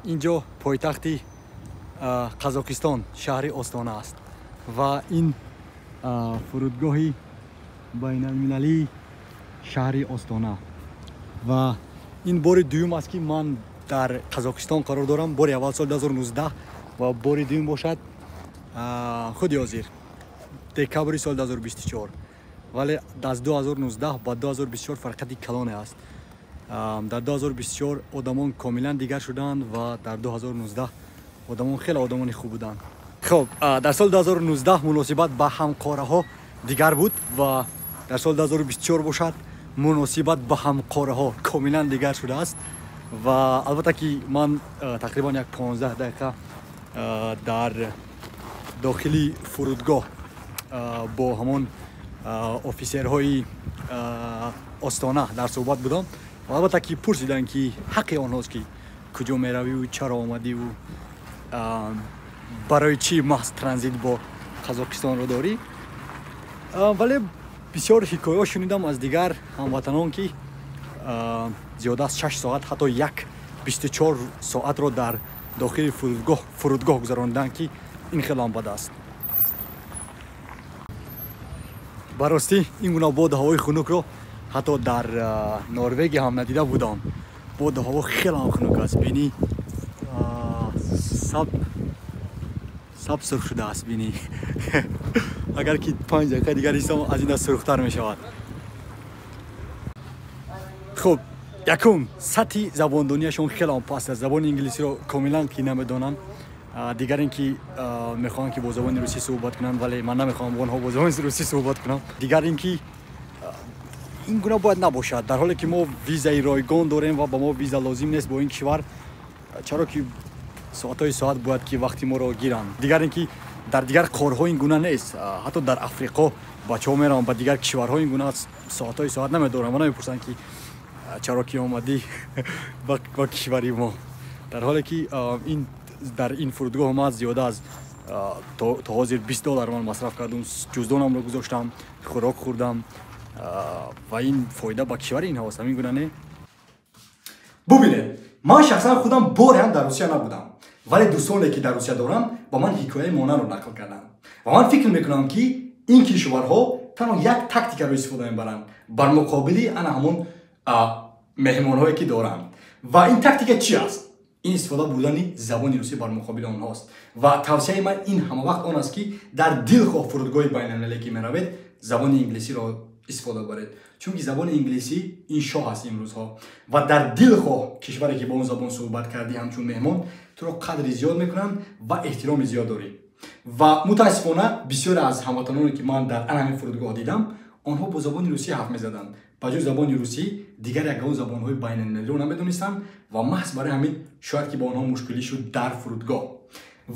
اینجا پایتخت قزاقستان شهر آستانه است و این فرودگاه بین المللی شهر آستانه و این بار دوم است که من در قزاقستان قرار دارم. بار اول سال 2019 و بار دوم باشد خود حاضر دکبر سال 2024 ولی از 2019 با 2024 فرقی کلان است. در 2024 آدمان کاملا دیگر شدند و در 2019 آدمان خیلی آدمان خوب بودند. خب در سال 2019 مناسبت با همکارها دیگر بود و در سال 2024 باشد مناسبت با همکارها کاملا دیگر شده است و البته که من تقریبا یک 15 دقیقه در داخلی فرودگاه با همان افیسرهای آستانه در صحبت بودم و البته که پرسیدن که حق آنهاست که کجا میروی و چرا آمدی و برای چی محض ترانزیت با قزاقستان رو داری. ولی بسیار حکایات شنیدم از دیگر هموطنان که زیاده از 6 ساعت حتی 24 ساعت رو در داخل فرودگاه گذراندن که این خیلی بد است. براستی این گونه باد هوای خنک رو حتی در نروژ هم ندیده بودم. باد هوا خیلی خنک است. بینی سب سرخ شده است. بینی اگر که 5 دقیقه دیگر ایستم از این سرختر می شود. خب یکم سطح زبان دانیشون خیلی پست است. زبان انگلیسی رو کاملا که نمیدونن. دیگر اینکه میخوان که با زبان روسی صحبت کنن ولی من نمیخوام اونها با زبان روسی صحبت کنم. دیگر اینکه این گونه باید نباشد در حالی که ما ویزای رایگان داریم و با ما ویزا لازم نیست با این کشور، چرا که ساعت باید که وقتی ما رو گیرن. دیگر اینکه در دیگر کارها این گونه نیست. حتی در افریقا بچه‌ها میرن با دیگر کشورها این گونه ساعت نمیدارن و نمیپرسن که چرا که اومدی با کشوری ما. در حالی که این در این فرودگاه ما زیاده از تا حاضر $20 من مصرف کردم. جزدانم رو گذاشتم، خوراک خوردم و این فایده با کشور این هاست. همین گونه نه. ببینید من شخصا خودم بار هم در روسیه نبودم ولی دوستانی که در روسیه دارم با من حکایت مانه رو نقل کردن و من فکر میکنم که این کشورها تنها یک تاکتیک رو استفاده میبرن بر مقابل انا همون مهمانهایی که دارن. و این تاکتیک چی است؟ این استفاده بودن زبان روسی بر مقابل آنهاست و توصیه من این همه وقت آن است که در دلخواه فرودگاه بین المللی که میروید زبان انگلیسی را استفاده برید، چون که زبان انگلیسی این شاه است امروزها و در دلخواه کشوری که با اون زبان صحبت کردی همچون مهمان تو رو قدر زیاد میکنن و احترام زیاد داری. و متاسفانه بسیار از هموطنانی که من در همین فرودگاه دیدم آنها با زبان روسی حرف میزدند. بجای زبان روسی دیگر یگان زبان‌های بین المللی رو نمیدونستند و محض برای همین شاید که با آنها مشکلی شد در فرودگاه.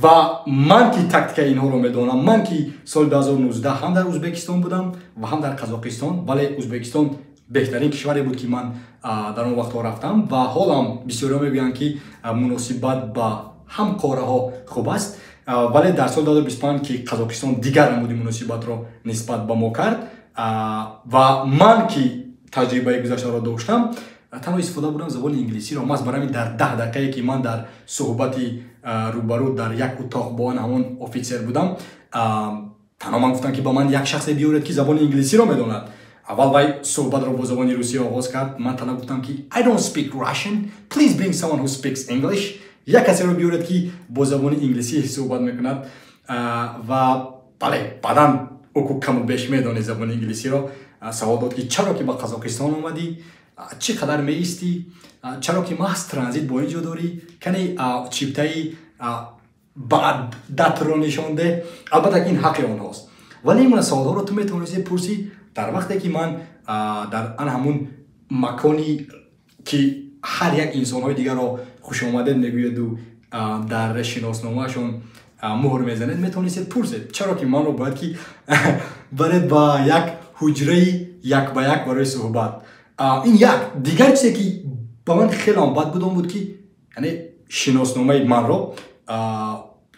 و من که تاکتیک اینها رو میدونم، من که سال 2019 هم در ازبکستان بودم و هم در قزاقستان، ولی ازبکستان بهترین کشوری بود که من در اون وقت رفتم و حالا بسیاری میگن که مناسبت با همکارها خوب است. ولی در سال 2025 که قزاقستان دیگر نمودی مناسبت رو نسبت به ما کرد و من که تجربه گذشته را داشتم تنها استفاده بودم زبان انگلیسی را. من برای در 10 دقیقه که من در صحبت روبرو در یک اتاق با همون افیسر بودم تنها من گفتم که با من یک شخص بیارید که زبان انگلیسی را میداند. اول وای صحبت را با زبان روسی آغاز کرد. من تنها گفتم که I don't speak Russian, please bring someone who speaks English. یک کسی رو بیارید که با زبان انگلیسی صحبت میکند و بله بعداً او کم و بیش میدونه زبان انگلیسی را. سوال داد که چرا که با قزاقستان اومدی، چقدر میستی، چرا که محض ترانزیت با اینجا داری، کنی چیپتایی بعد دت رو نشانده. البته این حق آنهاست ولی این سوال رو تو میتونی پرسی در وقتی که من در همون مکانی که هر یک انسان های دیگر رو خوش آمدید میگوید و در شناسنامه‌شون مهر میزنید میتونید پرسید چرا که من رو باید که برید با یک حجره یک به یک برای صحبت. این یک دیگر چیزی که با من خیلی بد بود که یعنی شناسنامه من رو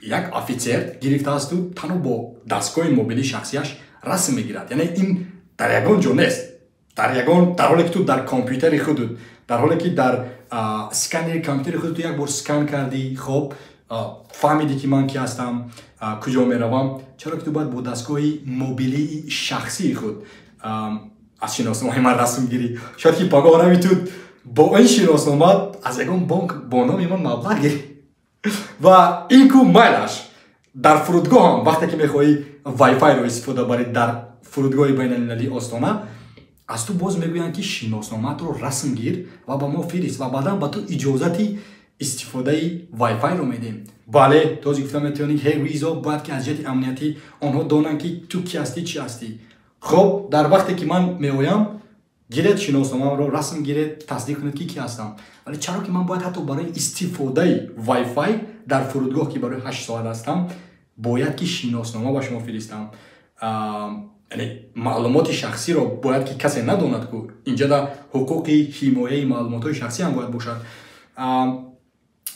یک افیسر گرفته است و تنها با دستگاه موبیلی شخصیش رسم میگیرد. یعنی این در یگان جا نیست. در حالی که تو در کامپیوتر خودت، در حالی که در اسکنر کامپیوتر خودت یک بار اسکن کردی، خب فهمیدی که من کی هستم، کجا میروم، چرا که تو باید با دستگاه موبیلی شخصی خود از شناسنامه من رسم گیری؟ شاید که پگاه نمیتود با این شناسنامه از یکم بانک با نام من مبلغ گیری. و این کو مایلش در فرودگاه هم وقتی که میخوایی وای فای رو استفاده بری در فرودگاه بین المللی آستانه، از تو باز میگویند که شناسنامه رو رسم گیر و با ما فرست و بعدا با تو اجازتی استفاده وای فای رو میدیم. بله توضیح گفتم میتونی هی ریزا باید که از جهت امنیتی آنها دانن که تو کی هستی چی هستی. خب در وقتی که من میایم گیرد شناسنامه رو رسم گیرد تصدیق کنید که کی هستم. ولی چرا که من باید حتی برای استفاده وای فای در فرودگاه که برای 8 ساعت هستم باید که شناسنامه با شما فرستم؟ یعنی معلومات شخصی رو باید که کسی نداند که اینجا در حقوق حمایه معلومات شخصی هم باید باشد.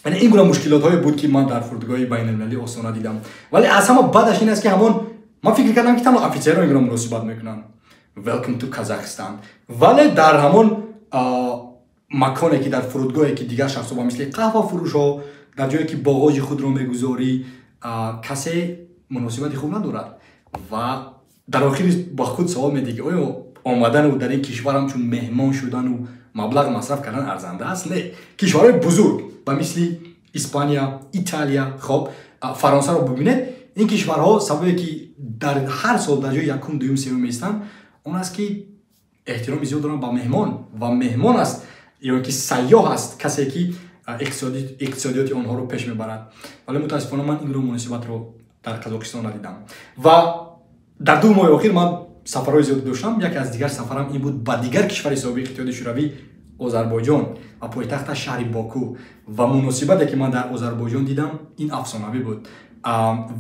یعنی این گونه مشکلات های بود که من در فرودگاه بین المللی آستانه دیدم. ولی از همه بدش این است که همون من فکر کردم که تمام افیسرها این گونه مناسبت میکنن ویلکم تو کازاخستان، ولی در همون مکانی که در فرودگاهی که دیگر شخصا مثل قهوه فروش ها در جایی که باغاج خود رو میگذاری کسی مناسبت خوب ندارد و در آخر با خود سوال میدی که آیا آمدن و در این کشورم چون مهمان شدن و مبلغ مصرف کردن ارزنده است؟ نه. کشورهای بزرگ با مثل اسپانیا، ایتالیا، خب فرانسه رو ببینید، این کشورها سببی که در هر سال در جای یکم دوم سوم میستن اون است که احترام زیاد دارن با مهمان و مهمان است یا که سیاح است کسی که اقتصادیات آنها رو پیش میبرد. ولی متاسفانه من این گونه مناسبت رو در قزاقستان ندیدم و در 2 ماه اخیر من سفرهای زیاد داشتم. یکی از دیگر سفرم این بود با دیگر کشور سابق اتحاد شوروی آذربایجان و پایتخت شهر باکو و مناسبتی که من در آذربایجان دیدم این افسانه‌ای بود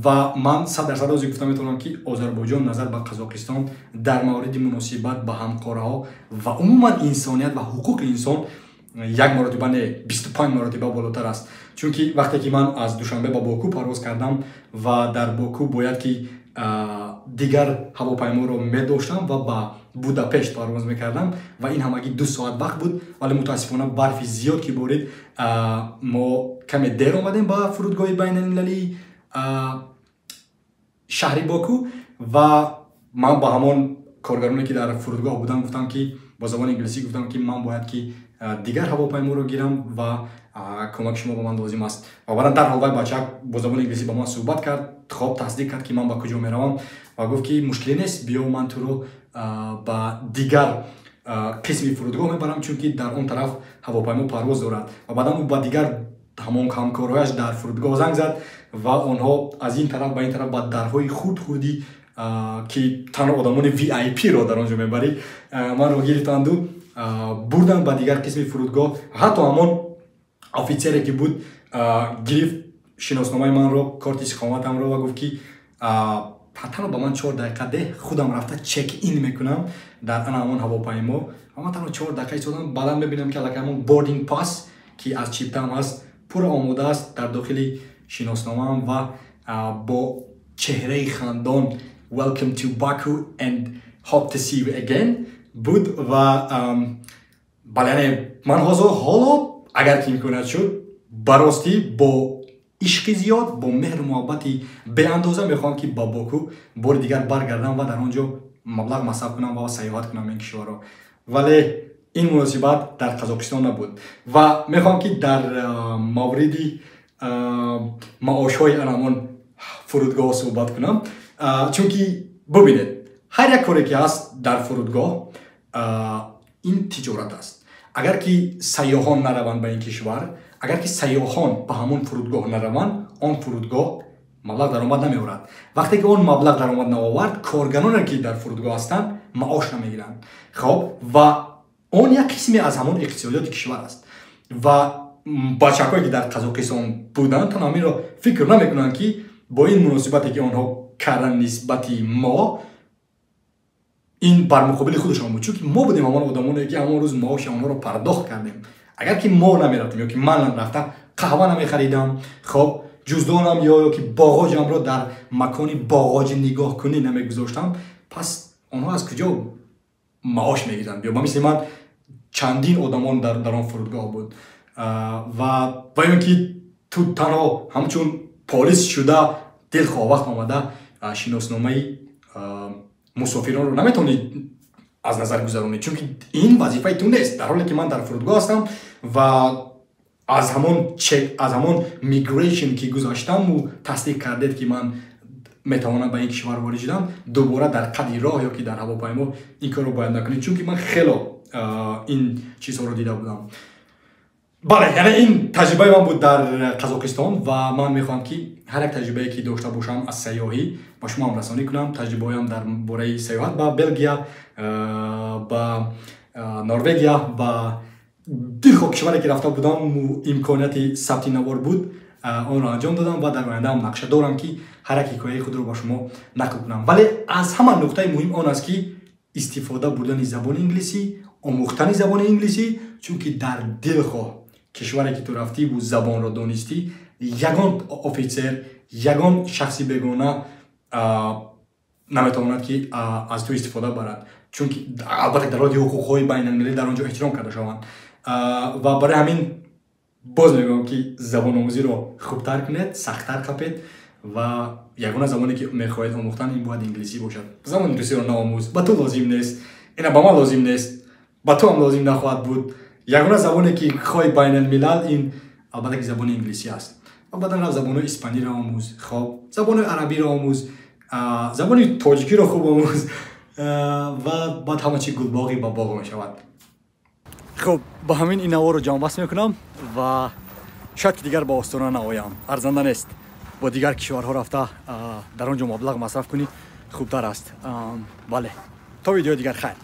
و من 100% از گفتم میتونم که آذربایجان نظر به قزاقستان در مورد مناسبت با همکارها و عموما انسانیت و حقوق انسان یک مرتبه نه 25 مرتبه بالاتر است. چون که وقتی که من از دوشنبه با باکو پرواز کردم و در باکو باید که دیگر هواپیما رو می داشتم و با بوداپشت پرواز میکردم و این همگی 2 ساعت وقت بود. ولی متاسفانه برف زیاد که بارید ما کمی دیر آمدیم با فرودگاه بین المللی شهر باکو و من با همان کارگرانی که در فرودگاه بودن گفتم که با زبان انگلیسی گفتم که من باید که دیگر هواپیما رو گیرم و کمک شما با من لازم است. و بعد در حال بچه با زبان انگلیسی با من صحبت کرد، خوب تصدیق کرد که من با کجا میروم و گفت که مشکلی نیست، بیا من تو رو با دیگر قسم فرودگاه میبرم چون که در اون طرف هواپیما پرواز دارد. و بعد او با دیگر همان همکارهایش در فرودگاه زنگ زد و آنها از این طرف به این طرف با درهای خودی که تنها آدمان VIP را در آنجا میبری من رو گرفتند و بردن با دیگر قسم فرودگاه. حتی همان افیسری که بود گرفت شناسنامه من رو، کارت اقامتم رو و گفت که حتی با من 4 دقیقه ده خودم رفته چک این میکنم در همان هواپیما و من تنها 4 دقیقه ایستادم. بعدا میبینم که الان همون بوردینگ پاس که از چیپتم هست پر آماده است در داخل شناسنامه‌ام و با چهره خندان Welcome to Baku and hope to see you again بود و بله من حالا اگر که امکانات شد براستی با عشق زیاد با مهر و محبتی به اندازه میخوام که با باکو بار دیگر برگردم و در آنجا مبلغ مصرف کنم و سیاحت کنم این کشور رو. ولی این مناسبت در قزاقستان نبود و میخوام که در مورد معاش های انمان فرودگاه صحبت کنم چون که ببینید هر یک کاری که هست در فرودگاه این تجارت است. اگر که سیاحان نروند به این کشور، اگر که سیاحان به همون فرودگاه نروند، آن فرودگاه مبلغ درآمد نمیآورد. وقتی که اون مبلغ درآمد نآورد، کارگرانی که در فرودگاه هستند معاش نمیگیرند. خب و اون یک قسمی از همون اقتصادیات کشور است و بچه‌هایی که در قزاقستان بودند تمامی را فکر نمیکنند که با این مناسبتی که آنها کردن نسبت ما این بر مقابل خودشان بود. چون که ما بودیم همان آدمانی که همان روز معاش آنها رو پرداخت کردیم. اگر که ما نمیرفتیم یا که من رفتم قهوه نمیخریدم، خب جزدانم یا که باغاجم رو در مکانی باغاج نگاه کنی نمیگذاشتم، پس آنها از کجا маош мегиранд. Ё ба мисли ман чандин одамон дар он фурудгоҳ буд ва ин ки ту танҳо ҳамчун полис шуда дил ховақт омада шиносномаи мусофиронро наметавонӣ аз назар гузаронӣ, чунки ин вазифаи ту нест. Дар ҳоле ки ман дар фурудгоҳ ҳастам ва аз ҳамон migration ки гузаштаму тасдиқ кардед ки ман метавонам ба ин кишвар ворид шудам, дубора дар қади роҳ ёки дар ҳавопаймо ин корро бояд накунед, чунки ман хело ин чизҳоро дида будам. бале, яъне ин таҷрибаи ман буд дар Қазоқистон ва ман мехоҳам ки ҳар як таҷрибае ки дошта бошам аз сайёҳӣ ба шумоам расонӣ кунам. Таҷрибаҳоям дар бораи сайёҳат ба Белгия, ба Норвегия, ба дихо кишваре ки рафта будам имконияти сабти навор буд, онро анҷом додам ва дар ояндаам нақша дорам ки ҳар як ҳикояи худро ба шумо нақл кунам. Вале аз ҳама нуқтаи муҳим он аст ки истифода бурдани забони инглисӣ, омӯхтани забони инглисӣ, чунки дар дилхоҳ кишваре ки ту рафтиву забонро донистӣ, ягон офитсер, ягон шахси бегона наметавонад ки аз ту истифода барад, чунки албатта дар ҳолати ҳуқуқҳои байналмилалӣ дар он ҷо эҳтиром карда шаванд. ва барои ҳамин боз мегӯям ки забономӯзиро хубтар кунед, сахттар қапед ва ягона забоне ки мехоҳед омӯхтан ин бояд инглисӣ бошад. Забони инглисиро наомӯз, ба ту лозим нест, ина ба ман лозим нест, ба ту ҳам лозим нахоҳад буд. Ягона забоне ки хоҳи байналмилал ин албатта ки забони инглисӣ аст. ва баъдан рафт забонҳои испаниро омӯз, хоб забонҳои арабиро омӯз, забони тоҷикиро хуб омӯз ва баъд ҳама чи гулбоғи ба боғ мешавад. خب با همین این نوار رو جمع بست میکنم و شاید که دیگر با استرالیا نایم، ارزنده نیست. با دیگر کشورها رفته در اونجا مبلغ مصرف کنی خوبتر است. بله، تا ویدیو دیگر خیر.